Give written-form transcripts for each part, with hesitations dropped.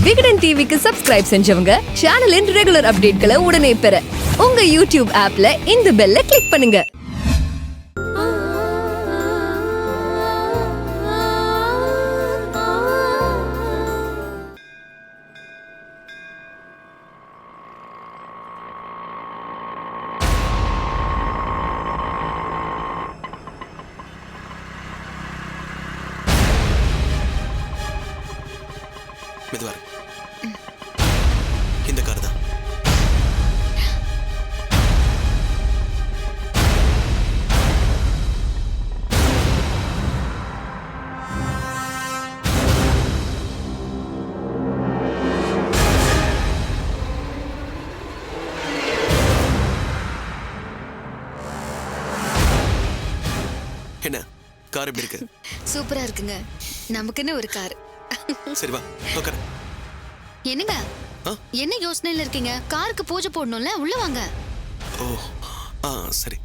விகடன் டிவிக்கு சப்ஸ்கிரைப் செஞ்சவங்க சேனலின் ரெகுலர் அப்டேட்களை உடனே பெற உங்க யூடியூப் ஆப்ல இந்த பெல்ல கிளிக் பண்ணுங்க. மெதுவாரு. இந்த கார் தான். என்ன கார் எப்படி இருக்கு? சூப்பரா இருக்குங்க. நமக்குன்னு ஒரு கார். சரி வா உட்காரு. என்னங்க என்ன யோசனையில இருக்கீங்க? காருக்கு பூஜை போடணும்ல, உள்ள வாங்க. ஓ சரி.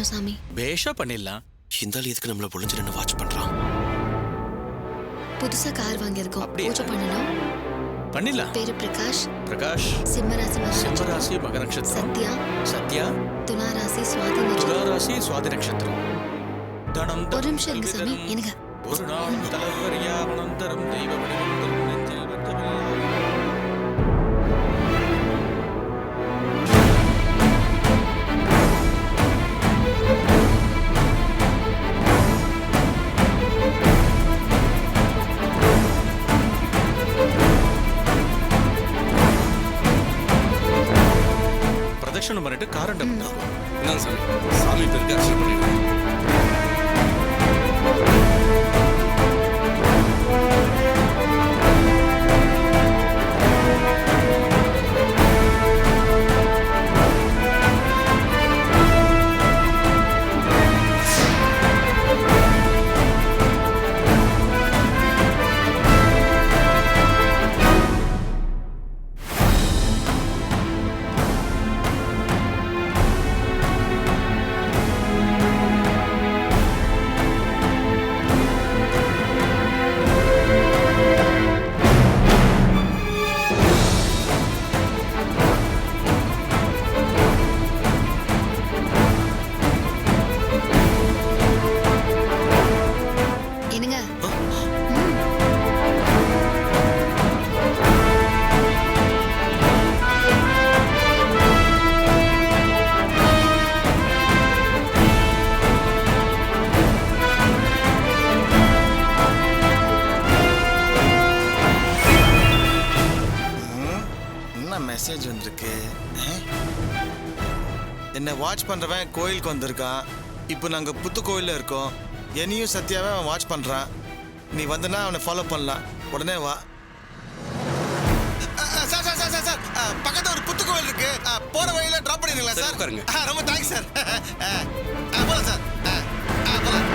சாமி பேஷா பண்ணிடலாம். இந்த ஆள் எதுக்கு நம்மள பொழிஞ்சிட்டு வாட்ச் பண்றான்? புதுசா கார் வாங்கியிருக்கோம், பூஜை பண்ணணும். பண்ணிடலாம். பேரு பிரகாஷ். பிரகாஷ் சிம்மராசி மக நட்சத்திரம். சத்யா துளாராசி சுவாதி நட்சத்திரம். ஒரு நிமிஷம் இருங்க சாமி. எனக்கு ஒரு நாள் தலைவரியாவனந்தரம் தெய்வ வடிவம் நெஞ்சில் வந்தவரியா. பிரதட்சணம் பண்ணிட்டு காரண்டம் என்ன சாமி? சாமி பேருக்கு அர்ச்சனை பண்ணிடுறேன். மெசேஜ் வந்திருக்கு. என்ன வாட்ச் பண்றவன் கோயிலுக்கு வந்திருக்கான். இப்போ நாங்க புத்து கோயில்ல இருக்கோம். என்னையும் சத்யாவே அவன் வாட்ச் பண்றான். நீ வந்தனா அவனை ஃபாலோ பண்ணலாம். உடனே வா. சார் சார் சார் சார் பக்கத்துல ஒரு புத்து கோயில் இருக்கு. போற வழியில டிராப் பண்ணிடுங்களா சார்? ரொம்ப தேங்க்ஸ் சார். போலாம் சார். போலாம்.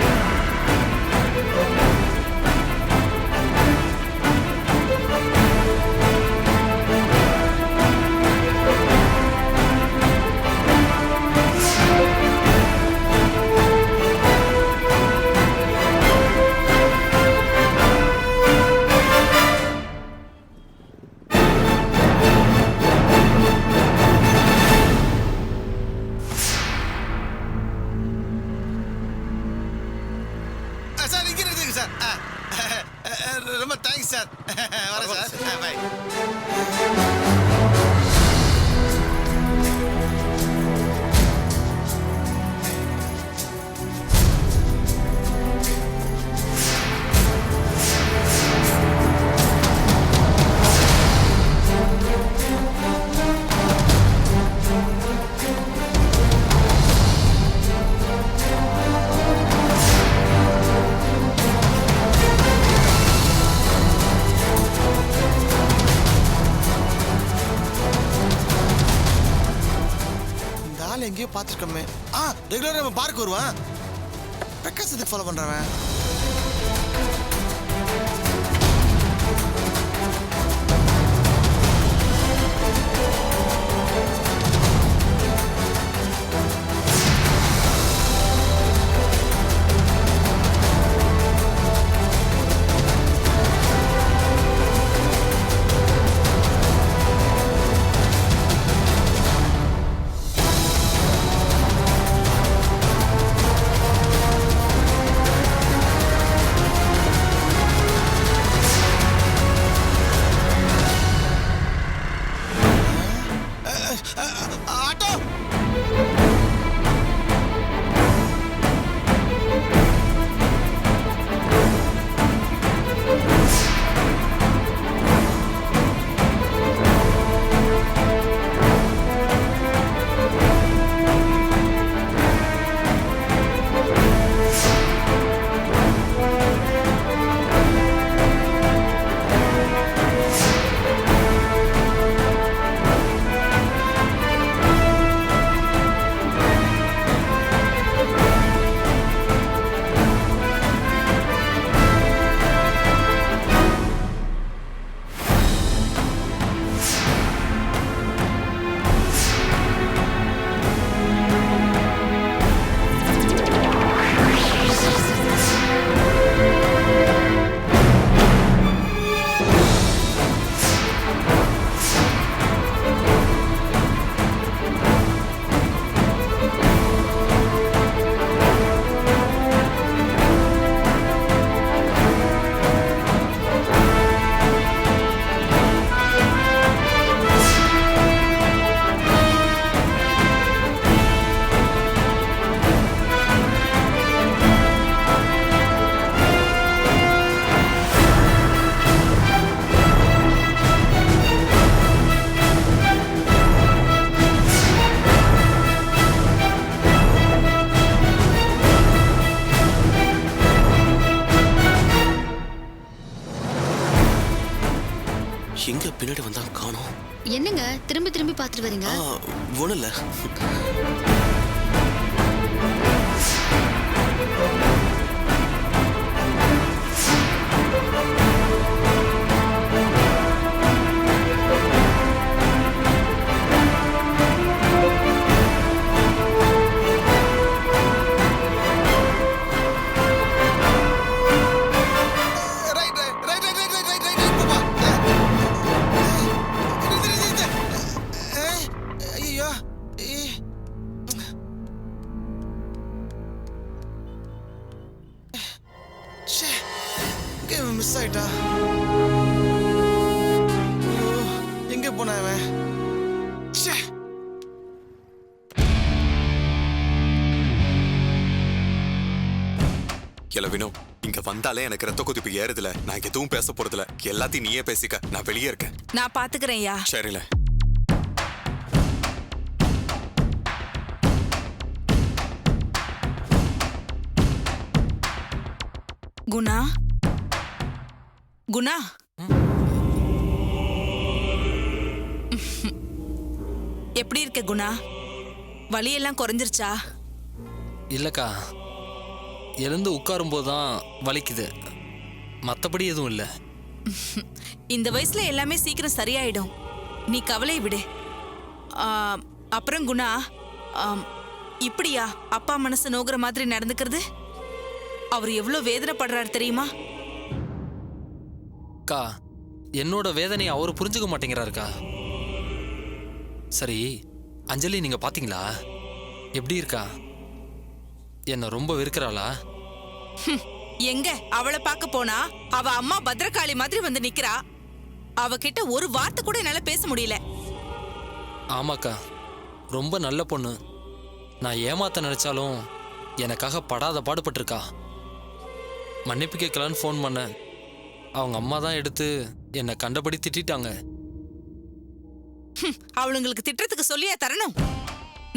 சார் இங்கே இருக்குங்க சார். ரொம்ப தேங்க்ஸ் சார். வரேன் சார். பை. பார்த்துருக்கோமே. ரெகுலராக நம்ம பார்க்கு வருவான். பிரகாஷ் எதுக்கு ஃபாலோ பண்ணுறவன்? ஆட்டோ எங்க பின்னாடி வந்தா காணோம். என்னங்க திரும்பி திரும்பி பார்த்துட்டு வரீங்க? ஒண்ணும் இல்ல. மிஸ் ஆயிட்டா. எங்க போன அவன்? வினோ, இங்க வந்தாலே எனக்கு ரத்த கொதிப்பு ஏறுதுல. நான் எதுவும் பேச போறதுல, எல்லாத்தையும் நீயே பேசிக்க. நான் வெளியே இருக்கேன். நான் பாத்துக்கிறேன்யா. சரில. குணா, குணா, எப்படி இருக்க குணா? வலியெல்லாம் குறைஞ்சிருச்சா? இல்லக்கா, எழுந்து உட்காரும் போதுதான் வலிக்குது, மத்தபடி எதுவும் இல்லை. இந்த வயசுல எல்லாமே சீக்கிரம் சரியாயிடும், நீ கவலை விடு. அப்புறம் குணா, இப்படியா அப்பா மனசு நோகுற மாதிரி நடந்துக்கிறது? அவர் எவ்வளவு வேதனைப்படுறாரு தெரியுமா? அக்கா, என்னோட வேதனையை அவர் புரிஞ்சுக்க மாட்டேங்கிறாருக்கா. சரி, அஞ்சலி நீங்க பாத்தீங்களா? எப்படி இருக்கா? என்ன ரொம்ப வெறுக்கிறாளா? எங்க அவளை பார்க்க போனா அவ அம்மா பத்ரகாளி மாதிரி வந்து நிக்கிறா. அவகிட்ட ஒரு வார்த்தை கூட என்னால பேச முடியல. ஆமாக்கா, ரொம்ப நல்ல பொண்ணு. நான் ஏமாத்த நினைச்சாலும் எனக்காக படாத பாடுபட்டிருக்கா. மன்னிப்பு கேட்கலான்னு ஃபோன் பண்ணேன். அவங்க அம்மா தான் எடுத்து என்னை கண்டபடி திட்டாங்க. அவளுங்களுக்கு திட்டத்துக்கு சொல்லியா தரணும்?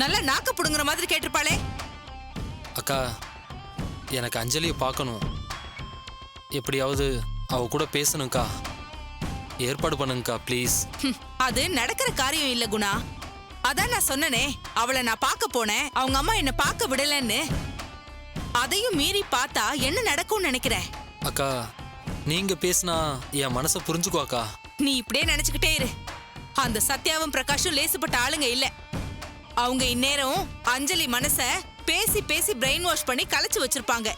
நல்லா நாக்க புடுங்குற மாதிரி கேட்டிருப்பாளே. அக்கா, எனக்கு அஞ்சலியை பார்க்கணும். எப்படியாவது அவ கூட பேசணும்க்கா. ஏற்பாடு பண்ணுங்கக்கா ப்ளீஸ். அது நடக்கிற காரியம் இல்ல குணா. அதான் நான் சொன்னனே, அவளை நான் பார்க்க போனேன், அவங்க அம்மா என்ன பார்க்க விடலன்னு. அதையும் மீறி பார்த்தா என்ன நடக்கும்னு நினைக்கிறேன்? அக்கா நீங்க பேசினா என் மனசை புரிஞ்சுக்கோ அக்கா. நீ இப்படியே நினைச்சுக்கிட்டே இரு. அந்த சத்யாவும் பிரகாஷும் லேசுப்பட்ட ஆளுங்க இல்ல. அவங்க இந்நேரம் அஞ்சலி மனச பேசி பேசி பிரெயின் வாஷ் பண்ணி கலைச்சு வச்சிருப்பாங்க.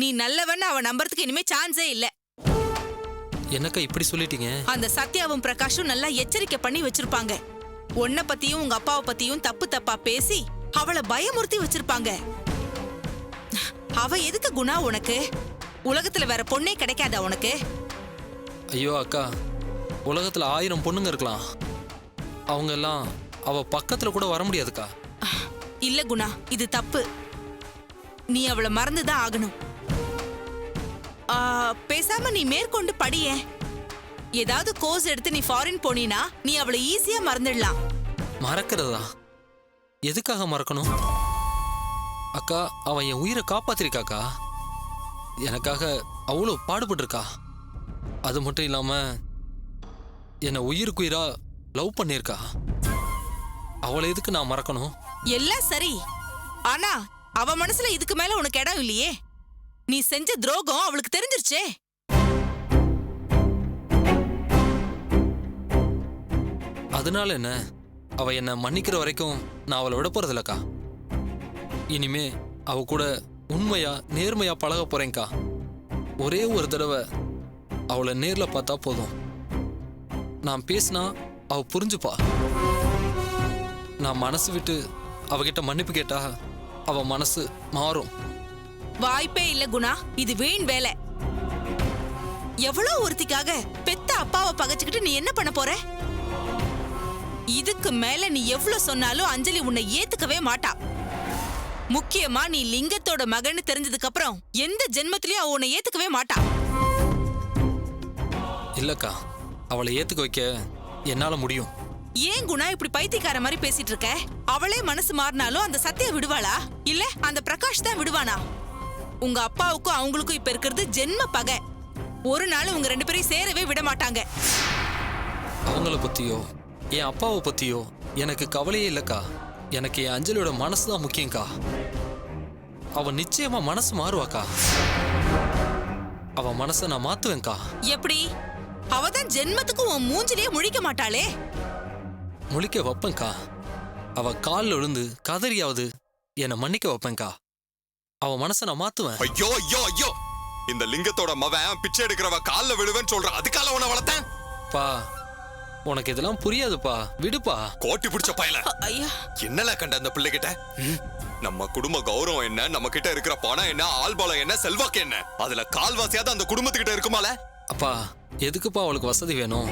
நீ நல்லவன்னு அவ நம்புறதுக்கு இனிமே சான்ஸே இல்ல. என்னக்கா இப்படி சொல்லிட்டீங்க? அந்த சத்யாவும் பிரகாஷும் நல்லா எச்சரிக்கை பண்ணி வச்சிருப்பாங்க. உன்னை பத்தியும் உங்க அப்பாவை பத்தியும் தப்பு தப்பா பேசி அவளை பயமுறுத்தி வச்சிருப்பாங்க. அவ எதுக்கு குணா உனக்கு? உலகத்துல வேற பொண்ணே கிடைக்காதா உனக்கு? ஐயோ அக்கா, உலகத்துல 1000 பொண்ணுங்க இருக்கலாம், அவங்க எல்லாம் அவ பக்கத்துல கூட வர முடியாதுக்கா. இல்ல குணா, இது தப்பு. நீ அவளை மறந்துதான் ஆகணும். பேசாம நீ மேற்கொண்டு படியே. ஏதாவது கோர்ஸ் எடுத்து நீ ஃபாரின் போனீனா நீ அவளை ஈஸியா மறந்துடலாம். மறக்கிறதா? எதுக்காக மறக்கணும் அக்கா? அவன் என் உயிரை காப்பாத்திருக்காக்கா, எனக்காக அவ்வளோ பாடுபட்டிருக்கா. அது மட்டும் இல்லாம என்னை உயிருக்குயிரா லவ் பண்ணியிருக்கா. அவளை எதுக்கு நான் மறக்கணும்? எல்லாம் சரி, ஆனா அவ மனசுல இதுக்கு மேல உனக்கு இடம் இல்லையே. நீ செஞ்ச துரோகம் அவளுக்கு தெரிஞ்சிருச்சே. அதனால என்ன? அவ என்னை மன்னிக்கிற வரைக்கும் நான் அவளை விட போறதில்லக்கா. இனிமே அவ கூட உண்மையா நேர்மையா பழக போறேன்க்கா. ஒரே ஒரு தடவை அவளை நேர்ல பார்த்தா போதும். நான் பேசினா அவ புரிஞ்சுப்பா. நான் மனசு விட்டு அவகிட்ட மன்னிப்பு கேட்டா அவ மனசு மாறும். வாய்ப்பே இல்ல குணா, இது வீண் வேலை. எவ்வளவு ஒருத்திக்காக பெத்த அப்பாவை பகைச்சுக்கிட்டு நீ என்ன பண்ண போற? இதுக்கு மேல நீ எவ்வளவு சொன்னாலும் அஞ்சலி உன்னை ஏத்துக்கவே மாட்டா. முக்கியமா நீ லிங்கத்தோட மகன்னு தெரிஞ்சதுக்கு அப்புறம் எந்த ஜென்மத்திலயும் அவ உன்னை ஏத்துக்கவே மாட்டா. இல்லக்கா, அவளை ஏத்துக்க வைக்க என்னால முடியும். ஏன் குணா இப்படி பைத்தியக்கார மாதிரி பேசிட்டு இருக்க? அவளே மனசு மாறினாலும் அந்த சத்திய விடுவாளா? இல்ல அந்த பிரகாஷ் தான் விடுவானா? உங்க அப்பாவுக்கும் அவங்களுக்கும் இப்ப இருக்கிறது ஜென்ம பகை. ஒரு நாள் உங்க 2 பேரையும் சேரவே விட மாட்டாங்க. அவங்கள பத்தியோ என் அப்பாவை பத்தியோ எனக்கு கவலையே இல்லக்கா. எனக்கு என் அஞ்சலியோட மனசு தான் முக்கியம்க்கா. அவ நிச்சயமா மனசு மாறுவாக்கா. அவ மனசை நான் மாத்துவேன்க்கா. எப்படி? அவதான் ஜென்மத்துக்கு உன் மூஞ்சிலேயே முழிக்க மாட்டாளே. முழிக்க வைப்பேன்க்கா. அவ காலில் விழுந்து கதறியாவது என்னை மன்னிக்க வைப்பேன்க்கா. அவ மனசை நான் மாத்துவேன். ஐயோ ஐயோ ஐயோ, இந்த லிங்கத்தோட மவன் பிச்சை எடுக்கிறவ கால்ல விழுவேன்னு சொல்ற. அதுக்கால உன்னை வளர்த்தேன் பா. உனக்கு இதெல்லாம் புரியாதுப்பா, விடுப்பா. கோட்டி பிடிச்ச பயல. ஐயா, என்னல கண்ட அந்த பிள்ளைகிட்ட? நம்ம குடும்ப கௌரவம் என்ன, நம்ம கிட்ட இருக்கிற பணம் என்ன, ஆள்பலம் என்ன, செல்வாக்கு என்ன, அதுல கால்வாசியாவது அந்த குடும்பத்துக்கிட்ட இருக்குமால? அப்பா, எதுக்குப்பா அவளுக்கு வசதி வேணும்?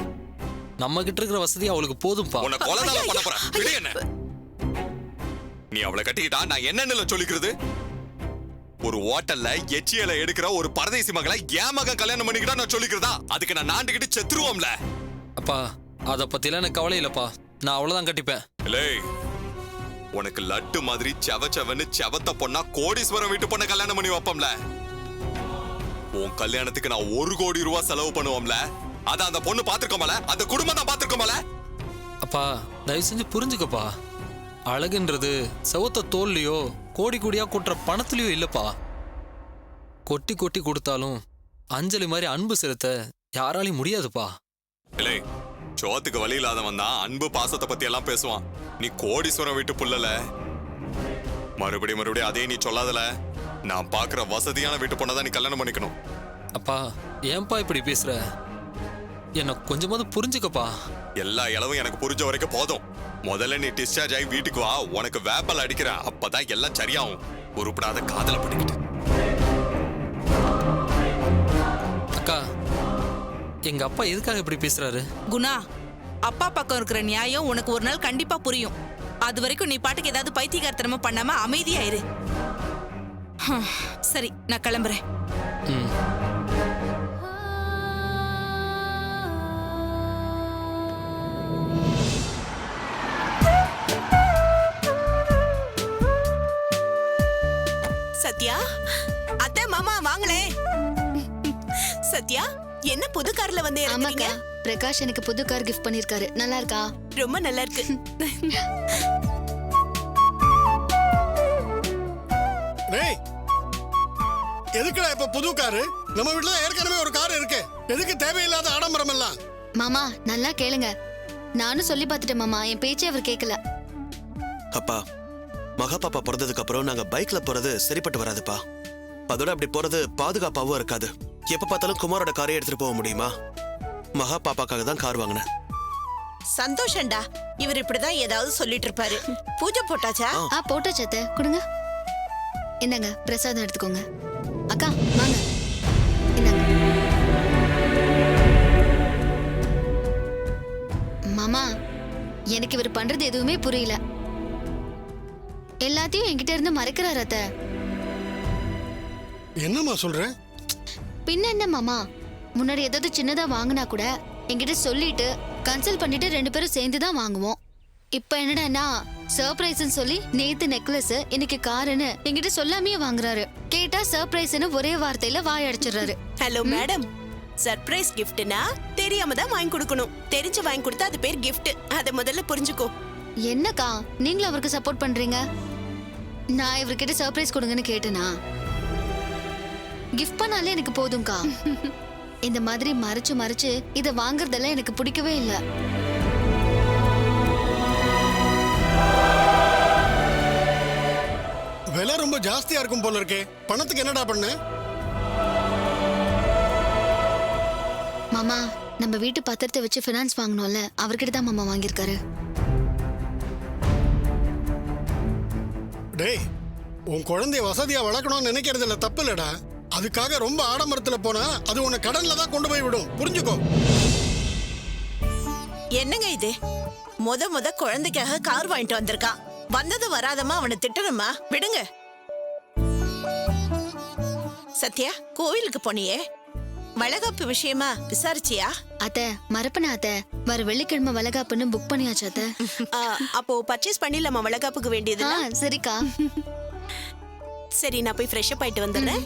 நம்ம கிட்ட இருக்கிற வசதி அவளுக்கு போதும்பா. உன்னை கொலைதான் பண்ண போறேன். விடு என்ன. நீ அவளை கட்டிக்கிட்டா நான் என்னன்னு சொல்லிக்கிறது? ஒரு ஹோட்டல்ல எச்சியல எடுக்கிற ஒரு பரதேசி மகளை என் மகன் கல்யாணம் பண்ணிக்கிட்டா நான் சொல்லிக்கிறதா? அதுக்கு நான் நாண்டுகிட்டு செத்துருவோம்ல. அப்பா, அத பத்திலாம் எனக்கு கவலை இல்லப்பா. நான் அவ்வளவுதான் கட்டிப்பேன். இல்லை, உனக்கு லட்டு மாதிரி செவச்சவன்னு செவத்த பொண்ணா கோடீஸ்வரம் வீட்டு பொண்ணை கல்யாணம் பண்ணி வைப்போம்ல. உன் கல்யாணத்துக்கு நான் 1 கோடி ரூபாய் செலவு பண்ணுவோம்ல. அத அந்த பொண்ணு பாத்துருக்கோமல, அந்த குடும்பம் தான் பாத்துருக்கோமல. அப்பா, தயவு செஞ்சு புரிஞ்சுக்கப்பா. அழகுன்றது செவத்த தோல்லையோ கோடி கோடியா கொட்டுற பணத்துலயோ இல்லப்பா. கொட்டி கொட்டி கொடுத்தாலும் அஞ்சலி மாதிரி அன்பு செலுத்த யாராலையும் முடியாதுப்பா. இல்லை, சோத்துக்கு வழி இல்லாதவன் தான் அன்பு பாசத்தை பத்தி எல்லாம் பேசுவான். நீ கோடீஸ்வரம் வீட்டு புள்ளல. மறுபடியும் அதே நீ சொல்லாதல. நான் பாக்குற வசதியான வீட்டு பொண்ணை தான் நீ கல்யாணம் பண்ணிக்கணும். அப்பா, ஏன்பா இப்படி பேசுற? என்ன கொஞ்சமாவது புரிஞ்சுக்கப்பா. எல்லா இளவும் எனக்கு புரிஞ்ச வரைக்கும் போதும். முதல்ல நீ டிஸ்சார்ஜ் ஆகி வீட்டுக்கு வா. உனக்கு வேப்பல் அடிக்கிறேன். அப்பதான் எல்லாம் சரியாகும். உருப்படாத காதல பண்ணிக்கிட்டு. அக்கா, எங்க அப்பா எதுக்காக இப்படி பேசுறாரு? குணா, அப்பா பக்கம் இருக்கிற நியாயம் உனக்கு ஒரு நாள் கண்டிப்பா புரியும். அது வரைக்கும் நீ பாட்டுக்கு ஏதாவது பைத்தியக்காரத்தனமா பண்ணாம அமைதியாயிரு. சரி, நான் கிளம்புறேன். சத்யா, அத்தை மாமா வாங்களே. சத்யா, என்ன புது கார்ல வந்து இறங்குறீங்க? ஆமாக்கா, பிரகாஷ் எனக்கு புது கார் கிஃப்ட் பண்ணிருக்காரு. நல்லா இருக்கா? ரொம்ப நல்லா இருக்கு. டேய், எதுக்குடா இப்ப புது காரு? நம்ம வீட்டுல ஏற்கனவே ஒரு கார் இருக்கு. எதுக்கு தேவையில்லாத ஆடம்பரம் எல்லாம்? மாமா நல்லா கேளுங்க. நானும் சொல்லி பார்த்துட்டேன் மாமா, என் பேச்சே அவர் கேட்கல. அப்பா மகா பாப்பா பிறந்ததுக்கு அப்புறம் நாங்க பைக்ல போறது சரிப்பட்டு வராதுப்பா. அதோட அப்படி போறது பாதுகாப்பாவும் இருக்காது. எப்ப பார்த்தாலும் குமாரோட காரையே எடுத்துட்டு போக முடியுமா? மகா பாப்பாக்காக தான் கார் வாங்கினேன். சந்தோஷம்டா. இவர் இப்படிதான் ஏதாவது சொல்லிட்டு இருப்பாரு. பூஜை போட்டாச்சா? போட்டோ சத்த கொடுங்க. இந்தாங்க பிரசாதம் எடுத்துக்கோங்க. அக்கா வாங்க, இந்தாங்க. மாமா, எனக்கு இவர் பண்றது எதுவுமே புரியல. எல்லாத்தையும் என்கிட்ட இருந்து மறைக்கிறாரு அத்த. என்னம்மா சொல்ற? பின்ன என்ன மாமா, முன்னாடி ஏதாவது சின்னதா வாங்கினா கூட என்கிட்ட சொல்லிட்டு கன்சல்ட் பண்ணிட்டு 2 பேரும் சேர்ந்து தான் வாங்குவோம். இப்ப என்னடான்னா சர்ப்ரைஸ்ன்னு சொல்லி நேத்து நெக்லஸ் இன்னைக்கு காருன்னு என்கிட்ட சொல்லாமே வாங்குறாரு. கேட்டா சர்ப்ரைஸ்ன்னு ஒரே வார்த்தையில வாய் அடிச்சிடுறாரு. ஹலோ மேடம், சர்ப்ரைஸ் கிஃப்ட்னா தெரியாம தான் வாங்கி கொடுக்கணும். தெரிஞ்சு வாங்கி கொடுத்தா அது பேர் கிஃப்ட். அத முதல்ல புரிஞ்சுக்கோ. என்னக்கா நீங்களும் அவருக்கு சப்போர்ட் பண்றீங்க? நான் இவர்கிட்ட சர்ப்ரைஸ் கொடுங்கன்னு கேட்டேனா? கிஃப்ட் பண்ணாலே எனக்கு போதும்க்கா. இந்த மாதிரி மறைச்சு மறைச்சு இத வாங்குறதெல்லாம் எனக்கு பிடிக்கவே இல்லை. விலை ரொம்ப ஜாஸ்தியா இருக்கும் போல இருக்கே. பணத்துக்கு என்னடா பண்ண? மாமா, நம்ம வீட்டு பத்திரத்தை வச்சு ஃபினான்ஸ் வாங்கணும்ல, அவர்கிட்ட தான் மாமா வாங்கியிருக்காரு. டேய், உன் குழந்தைய வசதியா வளர்க்கணும்னு நினைக்கிறது இல்ல, தப்பு இல்லடா. அதுக்காக ரொம்ப ஆடம்பரத்துல போனா அது உன்னை கடன்ல தான் கொண்டு போய் விடும். புரிஞ்சுக்கோ. என்னங்க இது? முத குழந்தைக்காக கார் வாங்கிட்டு வந்திருக்கான். வந்தது வராதமா அவனை திட்டணுமா? விடுங்க. சத்யா, கோவிலுக்கு போனியே, வளகாப்பு விஷயமா விசாரிச்சியா? அத்த மறப்பனா அத்த, வர வெள்ளிக்கிழமை வளகாப்புன்னு புக் பண்ணியாச்சு அத்த. அப்போ பர்ச்சேஸ் பண்ணிடலாமா வளகாப்புக்கு வேண்டியது? சரிக்கா. சரி, நான் போய் ஃப்ரெஷ் அப் ஆயிட்டு வந்துடுறேன்.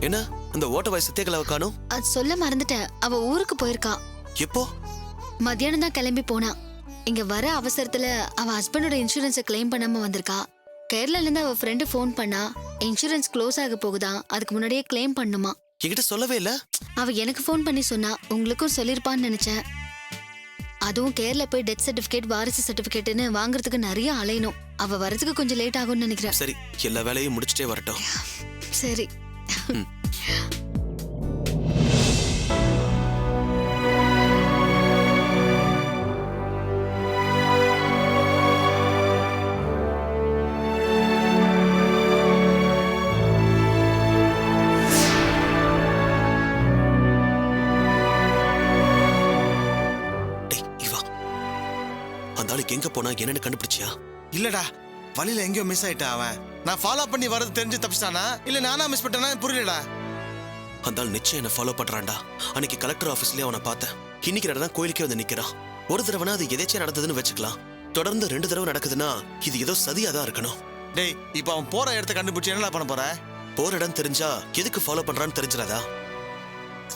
என்ன அந்த ஓட்ட வயசு சத்தியகலாவை காணோம்? அது சொல்ல மறந்துட்டேன். அவ ஊருக்கு போயிருக்கா. எப்போ? மத்தியானம் தான் கிளம்பி போனா. இங்க வர அவசரத்துல அவ ஹஸ்பண்டோட இன்சூரன்ஸை கிளைம் பண்ணாம வந்திருக்கா. கேரளால இருந்து அவ ஃப்ரெண்டு ஃபோன் பண்ணா, இன்சூரன்ஸ் க்ளோஸ் ஆக போகுதான், அதுக்கு முன்னாடியே கிளைம் பண்ணுமா. என்கிட்ட சொல்லவே இல்ல. அவ எனக்கு ஃபோன் பண்ணி சொன்னா, உங்களுக்கும் சொல்லிருப்பான்னு நினைச்சேன். அதுவும் கேரளா போய் டெத் சர்டிபிகேட், வாரிசு சர்டிபிகேட்னு வாங்குறதுக்கு நிறைய அலையணும். அவ வரதுக்கு கொஞ்சம் லேட் ஆகும்னு நினைக்கிறேன். சரி, எல்லா வேலையும் முடிச்சிட்டே வரட்டும். சரி. எங்க போனா என்னன்னு கண்டுபிடிச்சியா? இல்லடா, வழியில எங்கேயோ மிஸ் ஆயிட்டான் அவன். நான் ஃபாலோ பண்ணி வரது தெரிஞ்சு தப்பிச்சிட்டானா இல்ல நானா மிஸ் பண்ணிட்டேனா புரியலடா. அந்த நிச்சயம் என்ன ஃபாலோ பண்றான்டா. அன்னைக்கு கலெக்டர் ஆபீஸ்லயே அவனை பார்த்தேன். இன்னைக்கு தான் கோயிலுக்கே வந்து நிக்கிறான். ஒரு தடவைனா அது எதாச்சும் நடந்ததுன்னு வச்சுக்கலாம். தொடர்ந்து 2 தடவை நடக்குதுன்னா இது ஏதோ சதியாதான் இருக்கணும். டேய், இப்போ அவன் போற இடத்த கண்டுபிடிச்சு என்னடா பண்ண போற? போற இடம் தெரிஞ்சா எதுக்கு ஃபாலோ பண்றான்னு தெரிஞ்சிடாதா?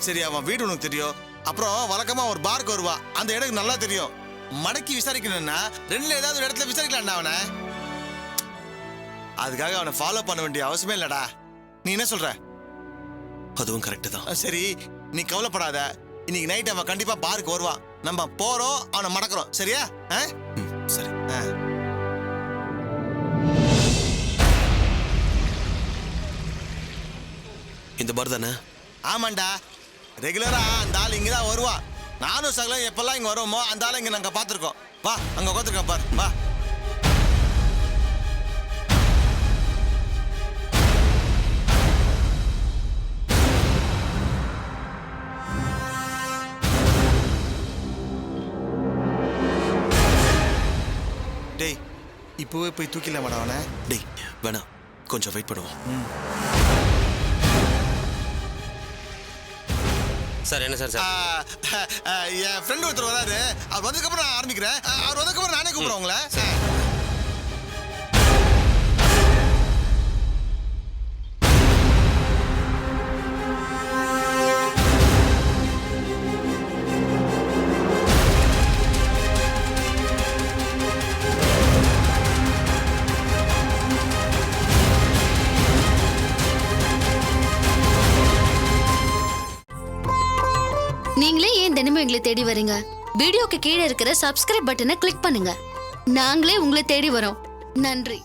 சரி, அவன் வீடு உனக்கு தெரியும். அப்புறம் வழக்கமா ஒரு பார்க்கு வருவா, அந்த இடம் நல்லா தெரியும். மடக்கி விசாரிக்கணும்னா 2ல ஏதாவது ஒரு இடத்துல விசாரிக்கலாம்டா அவனை. அதுக்காக அவனை ஃபாலோ பண்ண வேண்டிய அவசியமே இல்லடா. நீ என்ன சொல்ற? அதுவும் கரெக்ட் தான். சரி, நீ கவலைப்படாத. இன்னைக்கு நைட் அவன் கண்டிப்பா பார்க்கு வருவான். நம்ம போறோம், அவனை மடக்கிறோம். சரியா? சரி. இந்த பார் தானே? ஆமாண்டா, ரெகுலரா அந்த ஆள் இங்கதான் வருவான். நானும் சகலம் எப்பெல்லாம் இங்க வருவோமோ அந்த ஆள் இங்க நாங்க பாத்துருக்கோம். வா, அங்க உட்காந்துருக்க பாரு. வா. டேய், இப்போவே போய் தூக்கிடலாமாடா அவனை? டேய் வேணாம், கொஞ்சம் வெயிட் பண்ணுவோம். சார் என்ன சார்? என் ஃப்ரெண்ட் ஒருத்தர் வராரு. அவர் வந்ததுக்கப்புறம் நான் ஆரம்பிக்கிறேன். அவர் வந்ததுக்கப்புறம் நானே கூப்பிடுறேன் உங்களை. நீங்களே ஏன் தினமும் எங்களை தேடி வரீங்க? வீடியோக்கு கீழே இருக்கிற சப்ஸ்கிரைப் பட்டனை கிளிக் பண்ணுங்க. நாங்களே உங்களை தேடி வரோம். நன்றி.